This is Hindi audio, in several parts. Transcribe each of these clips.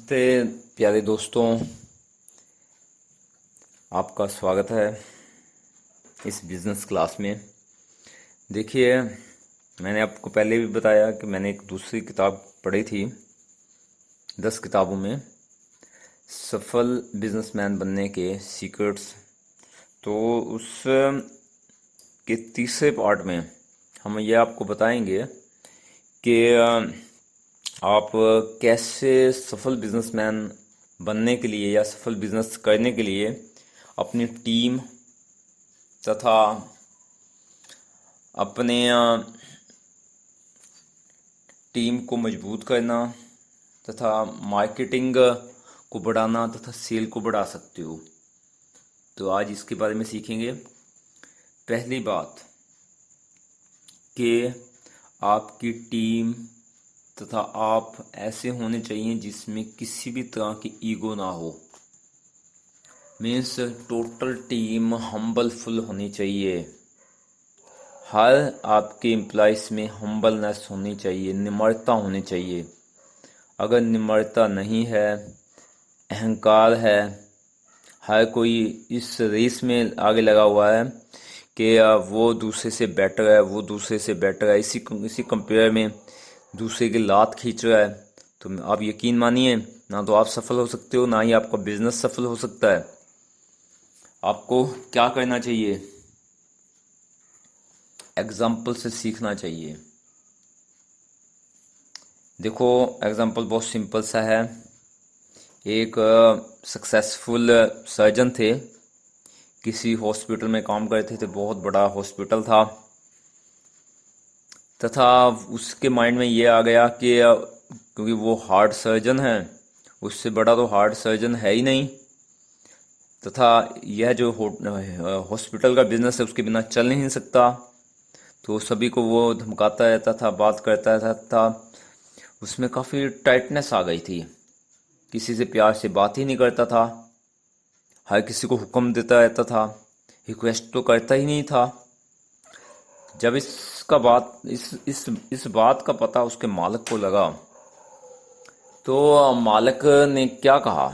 नमस्ते प्यारे दोस्तों, आपका स्वागत है इस बिज़नेस क्लास में। देखिए, मैंने आपको पहले भी बताया कि मैंने एक दूसरी किताब पढ़ी थी 10 किताबों में, सफल बिजनेसमैन बनने के सीक्रेट्स। तो उस के तीसरे पार्ट में हम ये आपको बताएंगे कि आप कैसे सफल बिजनेसमैन बनने के लिए या सफल बिजनेस करने के लिए अपनी टीम तथा अपने टीम को मजबूत करना तथा मार्केटिंग को बढ़ाना तथा सेल को बढ़ा सकते हो। तो आज इसके बारे में सीखेंगे। पहली बात कि आपकी टीम तथा आप ऐसे होने चाहिए जिसमें किसी भी तरह की ईगो ना हो। मीन्स टोटल टीम हम्बलफुल होनी चाहिए। हर आपके एम्प्लॉयज में हम्बलनेस होनी चाहिए, निम्रता होनी चाहिए। अगर निम्रता नहीं है, अहंकार है, हर कोई इस रेस में आगे लगा हुआ है कि वो दूसरे से बेटर है, वो दूसरे से बेटर है, इसी कंपेयर में दूसरे की लात खींच रहा है, तो आप यकीन मानिए ना तो आप सफल हो सकते हो, ना ही आपका बिजनेस सफल हो सकता है। आपको क्या करना चाहिए? एग्जाम्पल से सीखना चाहिए। देखो, एग्जाम्पल बहुत सिंपल सा है। एक सक्सेसफुल सर्जन थे, किसी हॉस्पिटल में काम करते थे, बहुत बड़ा हॉस्पिटल था। तथा उसके माइंड में ये आ गया कि क्योंकि वो हार्ट सर्जन है, उससे बड़ा तो हार्ट सर्जन है ही नहीं, तथा यह जो हॉस्पिटल का बिजनेस है उसके बिना चल नहीं सकता। तो सभी को वो धमकाता रहता था, बात करता रहता था। उसमें काफ़ी टाइटनेस आ गई थी, किसी से प्यार से बात ही नहीं करता था, हर किसी को हुक्म देता रहता था, रिक्वेस्ट तो करता ही नहीं था। जब इसका बात इस बात का पता उसके मालिक को लगा, तो मालिक ने क्या कहा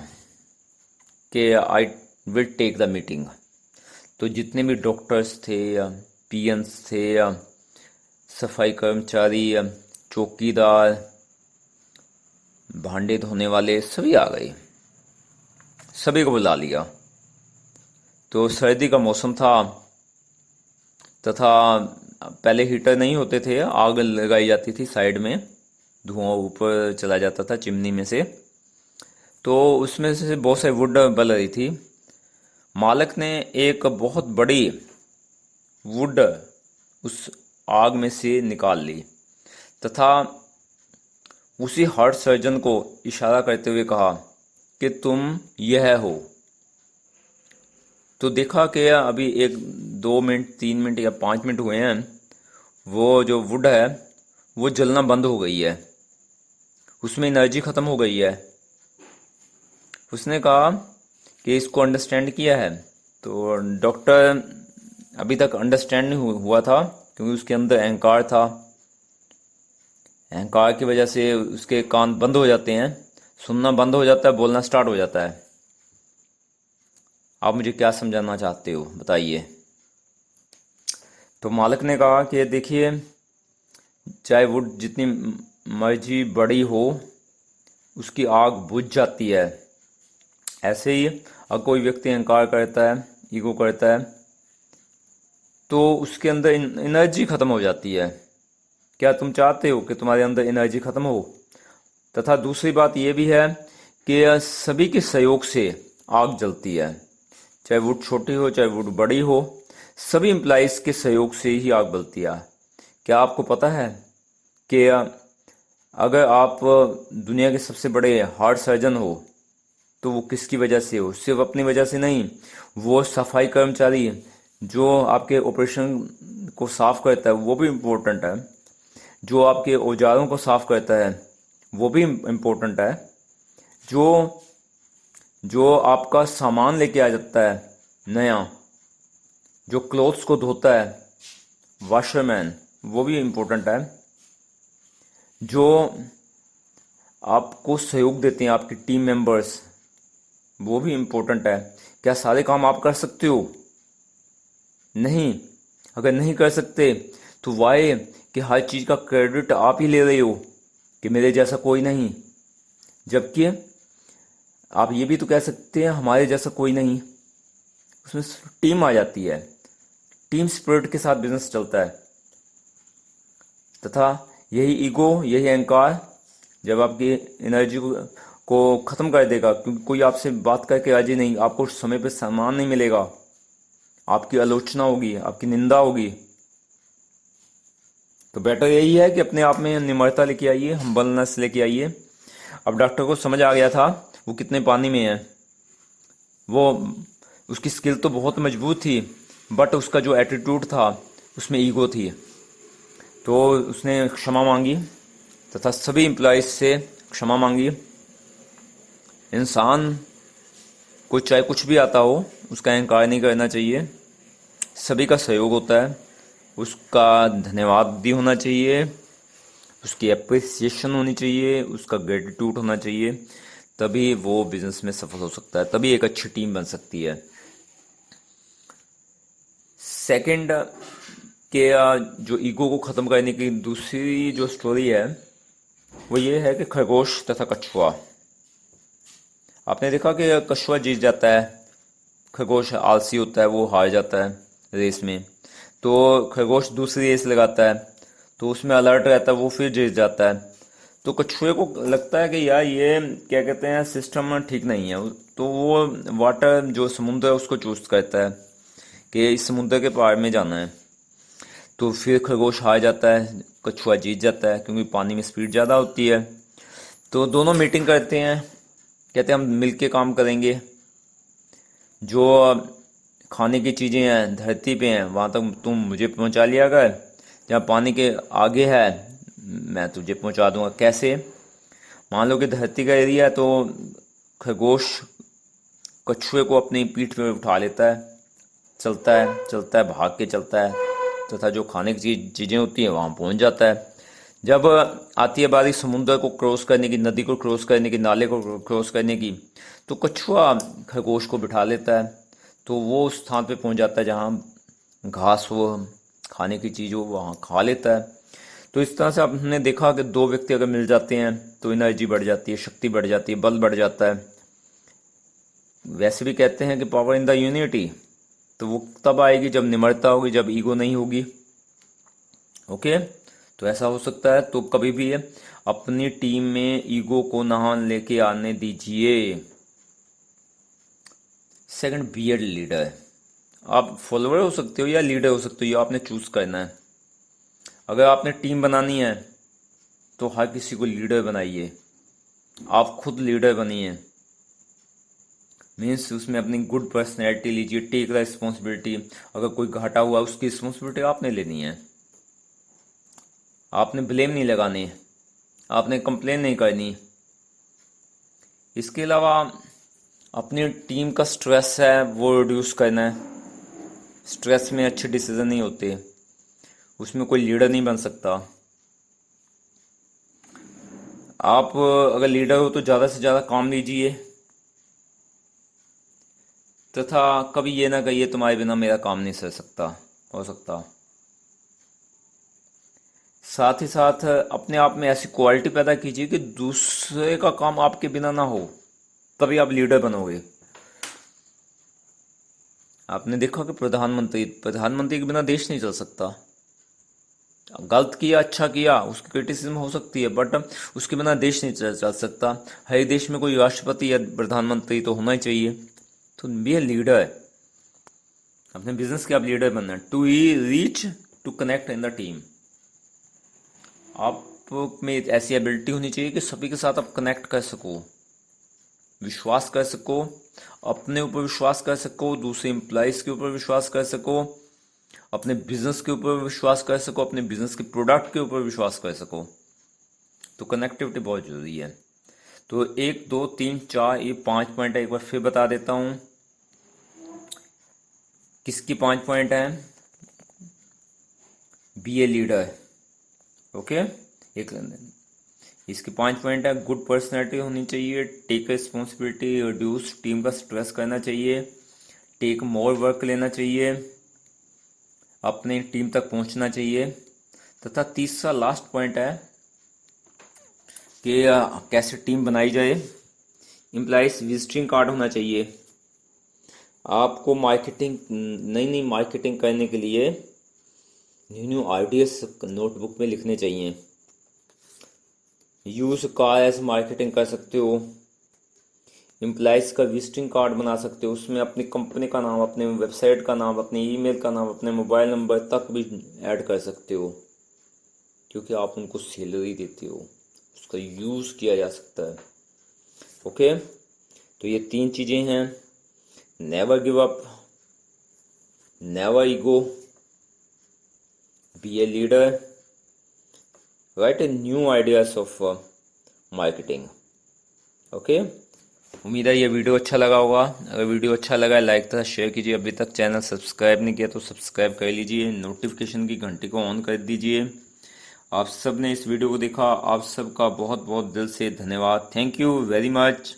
कि I will take the meeting. तो जितने भी डॉक्टर्स थे, पीएन्स थे, सफाई कर्मचारी, चौकीदार, भांडे धोने वाले, सभी आ गए, सभी को बुला लिया। तो सर्दी का मौसम था तथा पहले हीटर नहीं होते थे, आग लगाई जाती थी साइड में, धुआं ऊपर चला जाता था चिमनी में से, तो उसमें से बहुत सारी वुड बल रही थी। मालिक ने एक बहुत बड़ी वुड उस आग में से निकाल ली तथा उसी हार्ट सर्जन को इशारा करते हुए कहा कि तुम यह हो। तो देखा कि अभी 1 2 मिनट 3 मिनट या 5 मिनट हुए हैं, वो जो वुड है वो जलना बंद हो गई है, उसमें एनर्जी खत्म हो गई है। उसने कहा कि इसको अंडरस्टैंड किया है। तो डॉक्टर अभी तक अंडरस्टैंड नहीं हुआ था, क्योंकि उसके अंदर अहंकार था। अहंकार की वजह से उसके कान बंद हो जाते हैं, सुनना बंद हो जाता है, बोलना स्टार्ट हो जाता है। आप मुझे क्या समझाना चाहते हो, बताइए। तो मालिक ने कहा कि देखिए, चाहे वुड जितनी मर्जी बड़ी हो, उसकी आग बुझ जाती है। ऐसे ही अगर कोई व्यक्ति अहंकार करता है, ईगो करता है, तो उसके अंदर एनर्जी खत्म हो जाती है। क्या तुम चाहते हो कि तुम्हारे अंदर एनर्जी खत्म हो? तथा दूसरी बात यह भी है कि सभी के सहयोग से आग जलती है, चाहे वुड छोटी हो चाहे वुड बड़ी हो, सभी एम्प्लॉइज के सहयोग से ही आग बलती है। क्या आपको पता है कि अगर आप दुनिया के सबसे बड़े हार्ट सर्जन हो तो वो किसकी वजह से हो? सिर्फ अपनी वजह से नहीं, वो सफाई कर्मचारी जो आपके ऑपरेशन को साफ करता है वो भी इम्पोर्टेंट है, जो आपके औजारों को साफ करता है वो भी इम्पोर्टेंट है, जो जो आपका सामान लेके आ जाता है नया, जो क्लोथ्स को धोता है, वॉशरमैन, वो भी इम्पोर्टेंट है, जो आपको सहयोग देते हैं आपके टीम मेंबर्स, वो भी इम्पोर्टेंट है। क्या सारे काम आप कर सकते हो? नहीं। अगर नहीं कर सकते तो वाई कि हर चीज़ का क्रेडिट आप ही ले रहे हो कि मेरे जैसा कोई नहीं, जबकि आप ये भी तो कह सकते हैं हमारे जैसा कोई नहीं। उसमें टीम आ जाती है, टीम स्पिरिट के साथ बिजनेस चलता है। तथा यही ईगो, यही अहंकार जब आपकी एनर्जी को ख़त्म कर देगा, क्योंकि कोई आपसे बात करके राजी नहीं, आपको समय पे सम्मान नहीं मिलेगा, आपकी आलोचना होगी, आपकी निंदा होगी, तो बेटर यही है कि अपने आप में निम्रता लेके आइए, हम्बलनेस लेके आइए। अब डॉक्टर को समझ आ गया था वो कितने पानी में है। वो उसकी स्किल तो बहुत मजबूत थी, बट उसका जो एटीट्यूड था उसमें ईगो थी। तो उसने क्षमा मांगी तथा सभी एम्प्लॉयज़ से क्षमा मांगी। इंसान को चाहे कुछ भी आता हो उसका अहंकार नहीं करना चाहिए, सभी का सहयोग होता है, उसका धन्यवाद भी होना चाहिए, उसकी अप्रिसिएशन होनी चाहिए, उसका ग्रेटिट्यूड होना चाहिए, तभी वो बिजनेस में सफल हो सकता है, तभी एक अच्छी टीम बन सकती है। सेकंड के जो ईगो को ख़त्म करने की दूसरी जो स्टोरी है वो ये है कि खरगोश तथा कछुआ। आपने देखा कि कछुआ जीत जाता है, खरगोश आलसी होता है, वो हार जाता है रेस में। तो खरगोश दूसरी रेस लगाता है तो उसमें अलर्ट रहता है, वो फिर जीत जाता है। तो कछुए को लगता है कि यार ये क्या कहते हैं सिस्टम ठीक नहीं है, तो वो वाटर जो समुद्र है उसको चूज करता है कि इस समुद्र के पार में जाना है। तो फिर खरगोश हार जाता है, कछुआ जीत जाता है, क्योंकि पानी में स्पीड ज़्यादा होती है। तो दोनों मीटिंग करते हैं, कहते हैं हम मिलके काम करेंगे, जो खाने की चीज़ें हैं धरती पे हैं वहाँ तक तुम मुझे पहुँचा लिया कर, जहाँ पानी के आगे है मैं तुझे पहुँचा दूंगा। कैसे? मान लो कि धरती का एरिया है तो खरगोश कछुए को अपनी पीठ पे उठा लेता है, चलता है, भाग के चलता है, तथा जो खाने की चीज़ें होती हैं वहाँ पहुँच जाता है। जब आती है बारी समुद्र को क्रॉस करने की, नदी को क्रॉस करने की, नाले को क्रॉस करने की, तो कछुआ खरगोश को बिठा लेता है, तो वो उस स्थान पे पहुँच जाता है जहाँ घास हो, खाने की चीज़ हो, वहाँ खा लेता है। तो इस तरह से आपने देखा कि दो व्यक्ति अगर मिल जाते हैं तो एनर्जी बढ़ जाती है, शक्ति बढ़ जाती है, बल बढ़ जाता है। वैसे भी कहते हैं कि पावर इन द यूनिटी, तो वो तब आएगी जब निम्रता होगी, जब ईगो नहीं होगी। ओके, तो ऐसा हो सकता है। तो कभी भी अपनी टीम में ईगो को ना लेके आने दीजिए। Second, be a leader. आप फॉलोअर हो सकते हो या लीडर हो सकते हो, ये आपने चूज करना है। अगर आपने टीम बनानी है तो हर किसी को लीडर बनाइए, आप खुद लीडर बनिए। मीन्स उसमें अपनी गुड पर्सनैलिटी लीजिए, टेक रिस्पॉन्सिबिलिटी। अगर कोई घाटा हुआ उसकी रिस्पॉन्सिबिलिटी आपने लेनी है, आपने ब्लेम नहीं लगाने, आपने कंप्लेन नहीं करनी। इसके अलावा अपनी टीम का स्ट्रेस है वो रिड्यूस करना है। स्ट्रेस में अच्छे डिसीजन नहीं होते, उसमें कोई लीडर नहीं बन सकता। आप अगर लीडर हो तो ज़्यादा से ज़्यादा काम लीजिए, तथा कभी ये ना कहिए तुम्हारे बिना मेरा काम नहीं हो सकता। साथ ही साथ अपने आप में ऐसी क्वालिटी पैदा कीजिए कि दूसरे का काम आपके बिना ना हो, तभी आप लीडर बनोगे। आपने देखा कि प्रधानमंत्री के बिना देश नहीं चल सकता। गलत किया अच्छा किया उसकी क्रिटिसिज्म हो सकती है, बट उसके बिना देश नहीं चल सकता। हर देश में कोई राष्ट्रपति या प्रधानमंत्री तो होना ही चाहिए। तो बी ए लीडर, अपने बिजनेस के आप लीडर बनना है। To reach to connect in the team, आप में ऐसी एबिलिटी होनी चाहिए कि सभी के साथ आप कनेक्ट कर सको, विश्वास कर सको, अपने ऊपर विश्वास कर सको, दूसरे एम्प्लॉयज़ के ऊपर विश्वास कर सको, अपने बिजनेस के ऊपर विश्वास कर सको, अपने बिजनेस के प्रोडक्ट के ऊपर विश्वास कर सको। तो कनेक्टिविटी बहुत जरूरी है। तो 1 2 3 4 ये 5 पॉइंट है, एक बार फिर बता देता हूँ। किसकी 5 पॉइंट है? B a leader. ओके, एक इसके 5 पॉइंट है। गुड पर्सनैलिटी होनी चाहिए, टेक रिस्पॉन्सिबिलिटी, रिड्यूस टीम का स्ट्रेस करना चाहिए, टेक मोर वर्क लेना चाहिए, अपनी टीम तक पहुंचना चाहिए, तथा तीसरा लास्ट पॉइंट है कि कैसे टीम बनाई जाए। एम्प्लॉइज विजिटिंग कार्ड होना चाहिए। आपको मार्केटिंग, नई नई मार्केटिंग करने के लिए न्यू न्यू आइडियाज नोटबुक में लिखने चाहिए। यूज कार एज मार्केटिंग कर सकते हो। एम्प्लॉइज का विजिटिंग कार्ड बना सकते हो, उसमें अपनी कंपनी का नाम, अपने वेबसाइट का नाम, अपने ईमेल का नाम, अपने मोबाइल नंबर तक भी ऐड कर सकते हो, क्योंकि आप उनको सैलरी देते हो, उसका यूज़ किया जा सकता है। ओके, तो ये 3 चीज़ें हैं। Never give up, never ego, be a leader, write a new ideas of marketing. Okay, उम्मीद है ये वीडियो अच्छा लगा होगा। अगर वीडियो अच्छा लगा है लाइक तथा शेयर कीजिए। अभी तक चैनल सब्सक्राइब नहीं किया तो सब्सक्राइब कर लीजिए, नोटिफिकेशन की घंटी को ऑन कर दीजिए। आप सब ने इस वीडियो को देखा, आप सबका बहुत बहुत दिल से धन्यवाद। Thank you very much.